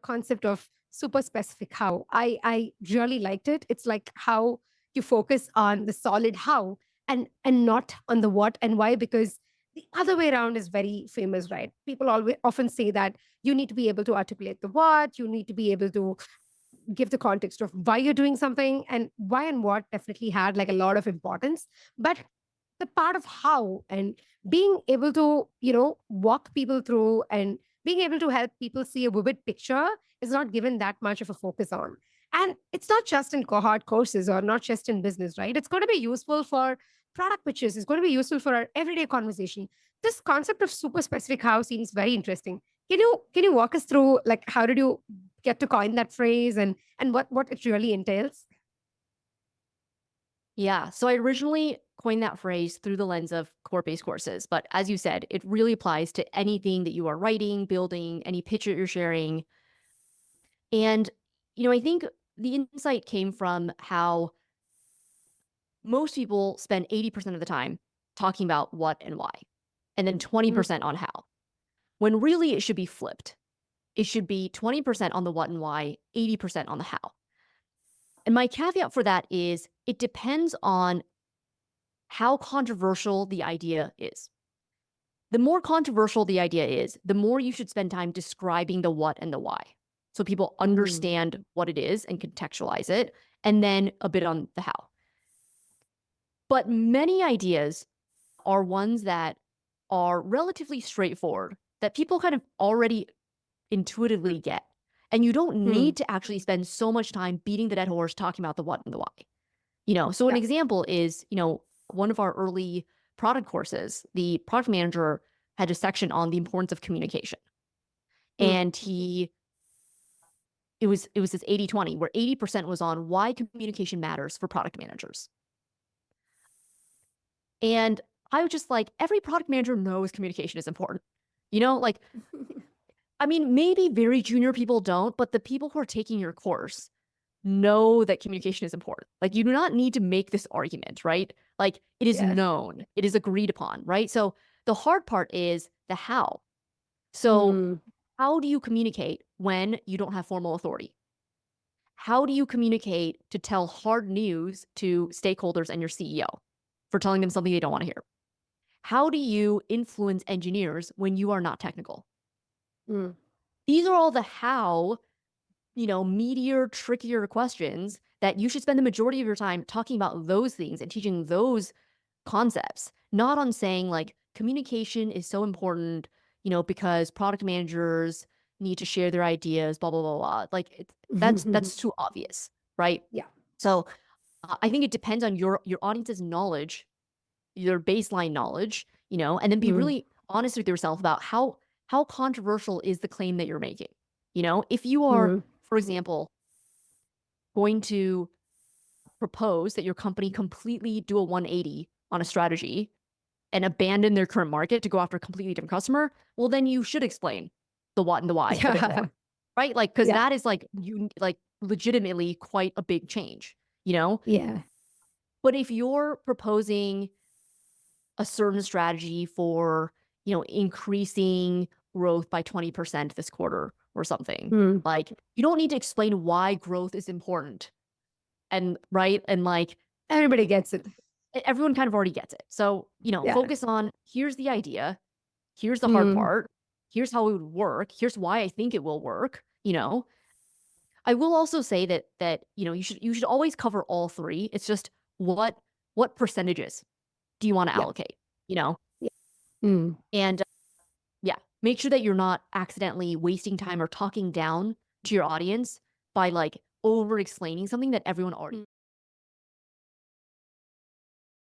concept of super specific how. I really liked it. It's like how you focus on the solid how and not on the what and why, because the other way around is very famous, right? People always often say that you need to be able to articulate the what, you need to be able to give the context of why you're doing something, and why and what definitely had like a lot of importance. But the part of how and being able to, walk people through and being able to help people see a vivid picture is not given that much of a focus on. And it's not just in cohort courses or not just in business, right? It's going to be useful for product pitches, it's going to be useful for our everyday conversation. This concept of super specific how seems very interesting. Can you walk us through, like, how did you get to coin that phrase, and what it really entails? Yeah. So I originally coined that phrase through the lens of core-based courses. But as you said, it really applies to anything that you are writing, building, any pitch that you're sharing. And, I think the insight came from how most people spend 80% of the time talking about what and why, and then Mm, 20% on how, when really it should be flipped. It should be 20% on the what and why, 80% on the how. And my caveat for that is it depends on how controversial the idea is. The more controversial the idea is, the more you should spend time describing the what and the why, so people mm, understand what it is and contextualize it, and then a bit on the how. But many ideas are ones that are relatively straightforward, that people kind of already intuitively get. And you don't mm. need to actually spend so much time beating the dead horse talking about the what and the why. So an Yeah. example is, one of our early product courses, the product manager had a section on the importance of communication. Mm, And it was this 80-20, where 80% was on why communication matters for product managers. And I was just like, every product manager knows communication is important. Like, I mean, maybe very junior people don't, but the people who are taking your course know that communication is important. Like, you do not need to make this argument, right? Like, it is yes. known, it is agreed upon, right? So the hard part is the how. So Mm, how do you communicate when you don't have formal authority? How do you communicate to tell hard news to stakeholders and your CEO for telling them something they don't want to hear? How do you influence engineers when you are not technical? mm, These are all the how, meatier, trickier questions that you should spend the majority of your time talking about those things and teaching those concepts, not on saying like communication is so important, because product managers need to share their ideas, blah, blah, blah, blah. Like that's too obvious, right? yeah. So I think it depends on your audience's knowledge, your baseline knowledge, and then be Mm, really honest with yourself about how controversial is the claim that you're making. If you are, mm, for example, going to propose that your company completely do a 180 on a strategy and abandon their current market to go after a completely different customer, well, then you should explain the what and the why a bit yeah. more, right? Like, because Yeah. that is like legitimately quite a big change, you know? Yeah. But if you're proposing a certain strategy for, increasing growth by 20% this quarter or something, Mm, like, you don't need to explain why growth is important. And right. And like, everybody gets it. everyone kind of already gets it. So, Yeah. focus on here's the idea, here's the hard Mm, part, here's how it would work, here's why I think it will work. I will also say that you should always cover all three. It's just what percentages do you want to yeah. allocate, you know? Yeah. Mm. And yeah, make sure that you're not accidentally wasting time or talking down to your audience by like over explaining something that everyone already